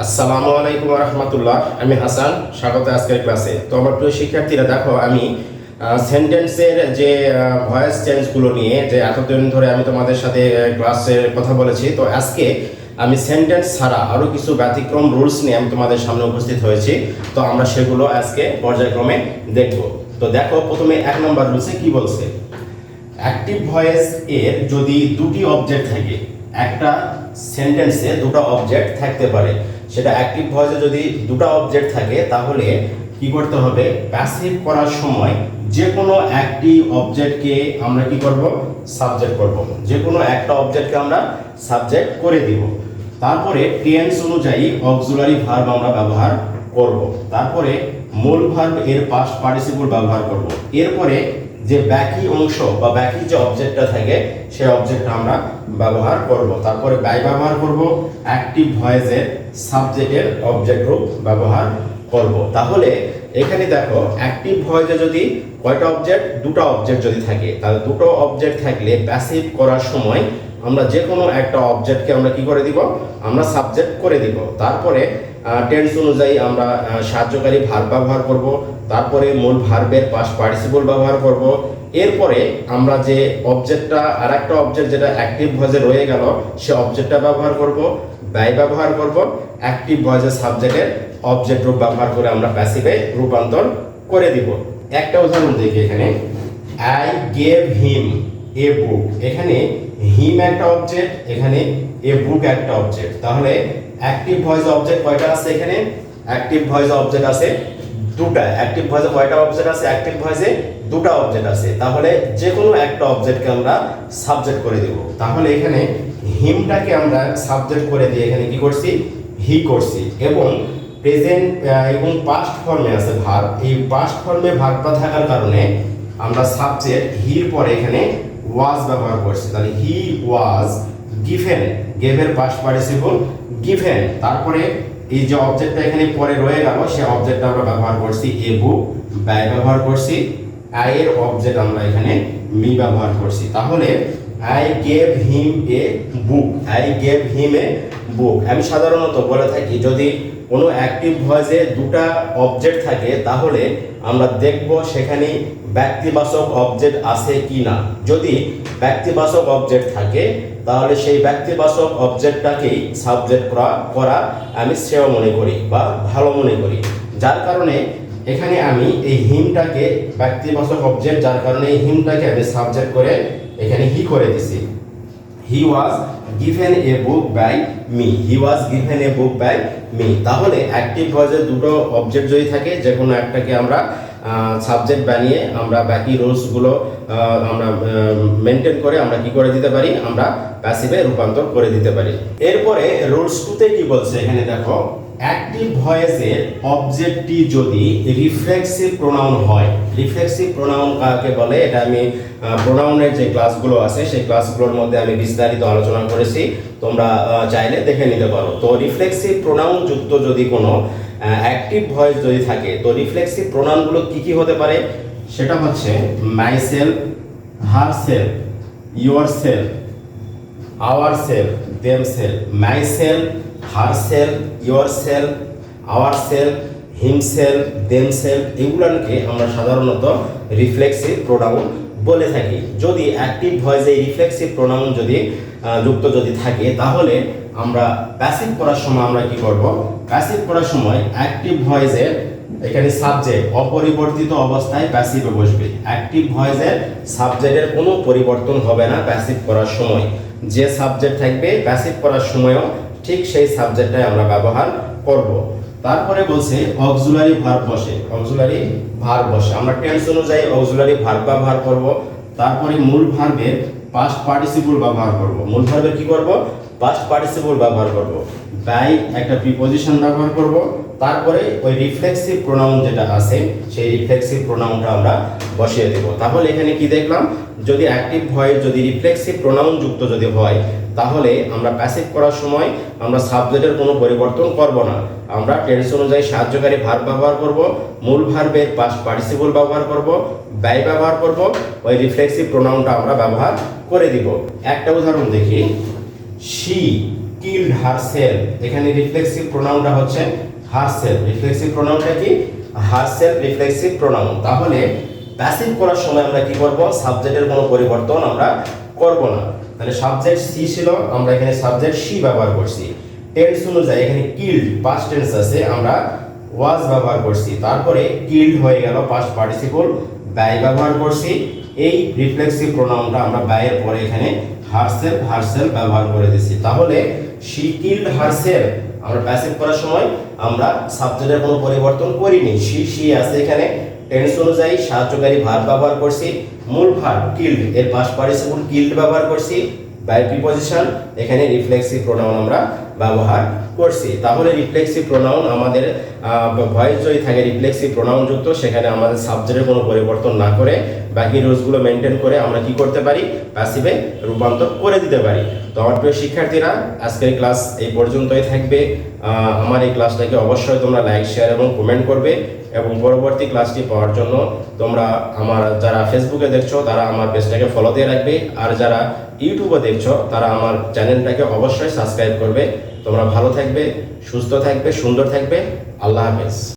আসসালামু আলাইকুম রহমতুল্লাহ। আমি হাসান, স্বাগত আজকের ক্লাসে। তো আমার প্রিয় শিক্ষার্থীরা, দেখো আমি সেন্টেন্সের যে ভয়েস চেঞ্জগুলো নিয়ে যে এতদিন ধরে আমি তোমাদের সাথে ক্লাসের কথা বলেছি, তো আজকে আমি সেন্টেন্স ছাড়া আরও কিছু ব্যতিক্রম রুলস নিয়ে আমি তোমাদের সামনে উপস্থিত হয়েছি। তো আমরা সেগুলো আজকে পর্যায়ক্রমে দেখব। তো দেখো, প্রথমে 1 নম্বর রুলসে কি বলছে। অ্যাক্টিভ ভয়েস এর যদি দুটি অবজেক্ট থাকে, একটা সেন্টেন্সে দুটো অবজেক্ট থাকতে পারে, সেটা অ্যাক্টিভ ভয়েসে যদি দুটো অবজেক্ট থাকে তাহলে কি করতে হবে, প্যাসিভ করার সময় যে কোনো একটি অবজেক্টকে আমরা কি করব, সাবজেক্ট করব। যে কোনো একটা অবজেক্টকে আমরা সাবজেক্ট করে দিব। তারপরে টেন্স অনুযায়ী অক্সিলারি ভার্ব আমরা ব্যবহার করব। তারপরে মূল ভার্ব এর পাস্ট পার্টিসিপল ব্যবহার করব। এরপরে যে বাকি অংশ বা বাকি যে অবজেক্টটা থাকে সেই অবজেক্টটা আমরা ব্যবহার করব। তারপরে বাই ব্যবহার করব, অ্যাক্টিভ ভয়েসের সাবজেক্টের অবজেক্ট রূপ ব্যবহার করব। তাহলে এখানে দেখো, অ্যাক্টিভ ভয়েসে যদি কয়টা অবজেক্ট, দুটো অবজেক্ট যদি থাকে, তাহলে দুটো অবজেক্ট থাকলে প্যাসিভ করার সময় আমরা যে কোনো একটা অবজেক্টকে আমরা কি করে দিব, আমরা সাবজেক্ট করে দিব। তারপরে টেন্স অনুযায়ী আমরা সাহায্যকারী ভার্ব ব্যবহার করব। তারপরে মূল ভার্বের পাস্ট পার্টিসিপল ব্যবহার করব। এরপরে আমরা যে অবজেক্টটা, আর একটা অবজেক্ট যেটা অ্যাক্টিভ ভয়েসে রয়ে গেল, সে অবজেক্টটা ব্যবহার করব, ব্যয় ব্যবহার করব, অ্যাক্টিভ ভয়েসের সাবজেক্টের অবজেক্ট রূপ ব্যবহার করে আমরা প্যাসিভে রূপান্তর করে দিব। একটা উদাহরণ দেখি এখানে, আই গেভ হিম এ বুক। এখানে হিম একটা অবজেক্ট, এখানে এ বুক একটা অবজেক্ট। তাহলে অ্যাক্টিভ ভয়েস অবজেক্ট কয়টা আছে এখানে? অ্যাক্টিভ ভয়েস অবজেক্ট আছে দুটা। অ্যাক্টিভ ভয়েসে কয়টা অবজেক্ট আছে? অ্যাক্টিভ ভয়েসে দুটো অবজেক্ট আছে। তাহলে যে কোনো একটা অবজেক্টকে আমরা সাবজেক্ট করে দেব। তাহলে এখানে হিমটাকে আমরা সাবজেক্ট করে দিয়ে এখানে কি করছি, হি করছি। এবং প্রেজেন্ট এবং পাস্ট ফর্মে আছে ভার্ব। এই পাস্ট ফর্মে ভার্বটা থাকার কারণে আমরা সাবজেক্ট হির পরে এখানে ওয়াজ ব্যবহার করছি। তাহলে হি ওয়াজ গিভেন, গেভের পাস্ট পার্টিসিপল গিভেন। তারপরে এই যে অবজেক্টটা এখানে পরে রয়ে গেল, সেই অবজেক্টটা আমরা ব্যবহার করছি এ বুক, ব্যয় ব্যবহার করছি, আই এর অবজেক্ট আমরা এখানে মি ব্যবহার করছি। তাহলে I gave him a book, I gave him a book. আমি সাধারণত বলে থাকি, যদি কোনো অ্যাক্টিভ ভয়েসে দুটা অবজেক্ট থাকে তাহলে আমরা দেখব সেখানে ব্যক্তিবাচক অবজেক্ট আছে কি না। যদি ব্যক্তিবাচক অবজেক্ট থাকে তাহলে সেই ব্যক্তিবাচক অবজেক্টটাকেই সাবজেক্ট করা আমি শ্রেয় মনে করি বা ভালো মনে করি। যার কারণে এখানে আমি এই হিমটাকে ব্যক্তিবাচক অবজেক্ট, যার কারণে এই হিমটাকে আমি সাবজেক্ট করে এখানে হি করে দিছি। He was given a book by me, he was given a book by me. তাহলে অ্যাক্টিভ ভয়েসে দুটো অবজেক্ট যদি থাকে, যে কোনো একটাকে আমরা সাবজেক্ট বানিয়ে আমরা বাকি রুলসগুলো আমরা মেনটেন করে আমরা কি করে দিতে পারি, আমরা প্যাসিভে রূপান্তর করে দিতে পারি। এরপরে রুলস 2তে কি বলছে এখানে দেখো, অ্যাক্টিভ ভয়েসের অবজেক্টটি যদি রিফ্লেক্সিভ প্রোনাউন হয়। রিফ্লেক্সিভ প্রোনাউন কাকে বলে, এটা আমি প্রোনাউনের যে ক্লাসগুলো আছে সেই ক্লাসগুলোর মধ্যে আমি বিস্তারিত আলোচনা করেছি, তোমরা চাইলে দেখে নিতে পারো। তো রিফ্লেক্সিভ প্রোনাউন যুক্ত যদি কোনো অ্যাক্টিভ ভয়েস যদি থাকে, তো রিফ্লেক্সিভ প্রোনাউনগুলো কি কি হতে পারে, সেটা হচ্ছে my self, her self, your self, our self, them self. My self, her self, your self, our self, him self, them self, এগুলোকে আমরা সাধারণত রিফ্লেক্সিভ প্রোনাউন বলে থাকি। যদি অ্যাক্টিভ ভয়েসে রিফ্লেক্সিভ প্রোনাউন যদি যুক্ত যদি থাকে তাহলে আমরা প্যাসিভ করার সময় আমরা কি করব, প্যাসিভ করার সময় অ্যাক্টিভ ভয়েসের এখানে সাবজেক্ট অপরিবর্তিত অবস্থায় প্যাসিভে বসবে। অ্যাক্টিভ ভয়েসের সাবজেক্টের কোনো পরিবর্তন হবে না প্যাসিভ করার সময়। যে সাবজেক্ট থাকবে প্যাসিভ করার সময়ও ঠিক সেই সাবজেক্টটাই আমরা ব্যবহার করব। তারপরে বলছে অক্সিলারি ভার্ব বসে, অক্সিলারি ভার্ব বসে। আমরা টেন্স অনুযায়ী অক্সিলারি ভার্ব ব্যবহার করব। তারপরে মূল ভার্বের পাস্ট পার্টিসিপল ব্যবহার করব। মূল ভার্বের কি করব, পাস্ট পার্টিসিপল ব্যবহার করব। বাই একটা প্রিপজিশন ব্যবহার করব। তারপরে ওই রিফ্লেক্সিভ প্রোনাউন যেটা আছে সেই রিফ্লেক্সিভ প্রোনাউনটা আমরা বসিয়ে দেব। তাহলে এখানে কি দেখলাম, যদি অ্যাক্টিভ ভয়েস যদি রিফ্লেক্সিভ প্রোনাউন যুক্ত যদি হয় তাহলে আমরা প্যাসিভ করার সময় আমরা সাবজেক্টের কোনো পরিবর্তন করব না। আমরা টেন্স অনুযায়ী সাহায্যকারী ভার্ব ব্যবহার করব, মূল ভার্বের পাস্ট পার্টিসিপল ব্যবহার করব, ব্যয় ব্যবহার করব, ওই রিফ্লেক্সিভ প্রোনাউনটা আমরা ব্যবহার করে দিব। একটা উদাহরণ দেখি, শি কিল্ড হারসেলফ। এখানে রিফ্লেক্সিভ প্রোনাউনটা হচ্ছে হারসেলফ। রিফ্লেক্সিভ প্রোনাউনটা কি? Herself reflexive pronoun. তাহলে প্যাসিভ করার সময় আমরা কি করব? সাবজেক্টের কোনো পরিবর্তন আমরা করব না। তাহলে সাবজেক্ট সি ছিল, আমরা এখানে সাবজেক্ট সি ব্যবহার করছি। টেন্স অনুযায়ী এখানে কিল্ড পাস্ট টেন্স আছে, আমরা ওয়াজ ব্যবহার করছি। তারপরে কিল্ড হয়ে গেল, পাস্ট পার্টিসিপল ব্যয় ব্যবহার করছি। এই রিফ্লেক্সিভ প্রোনাউনটা আমরা ব্যয়ের পরে এখানে হারসেলফ ব্যবহার করে দিছি। তাহলে শি কিল্ড হারসেলফ, আমরা প্যাসিভ করার সময় আমরা সাবজেক্টের কোনো পরিবর্তন করিনি। শি আছে এখানে। টেন্স অনুযায়ী সাহায্যকারী ভার্ব ব্যবহার করছি। মূল ভার্ব কিল্ড, এর পাস্ট পার্টিসিপল কিল্ড ব্যবহার করছি। বাই প্রিপজিশন এখানে রিফ্লেক্সিভ প্রোনাউন আমরা ব্যবহার করছি। তাহলে রিফ্লেক্সিভ প্রোনাউন আমাদের ভয়েস যদি থাকে রিফ্লেক্সিভ প্রোনাউন যুক্ত, সেখানে আমাদের সাবজেক্টের কোনো পরিবর্তন না করে বাকি রুলসগুলো মেনটেন করে আমরা কি করতে পারি? প্যাসিভে রূপান্তর করে দিতে পারি। তো আমার প্রিয় শিক্ষার্থীরা, আজকের ক্লাস এই পর্যন্তই থাকবে। আমার এই ক্লাসটাকে অবশ্যই তোমরা লাইক, শেয়ার এবং কমেন্ট করবে, এবং পরবর্তী ক্লাসটি পাওয়ার জন্য তোমরা আমার যারা ফেসবুকে দেখছো তারা আমার পেজটাকে ফলো দিয়ে রাখবে, আর যারা ইউটিউবে দেখছো তারা আমার চ্যানেলটাকে অবশ্যই সাবস্ক্রাইব করবে। তোমরা ভালো থাকবে, সুস্থ থাকবে, সুন্দর থাকবে। আল্লাহ হাফেজ।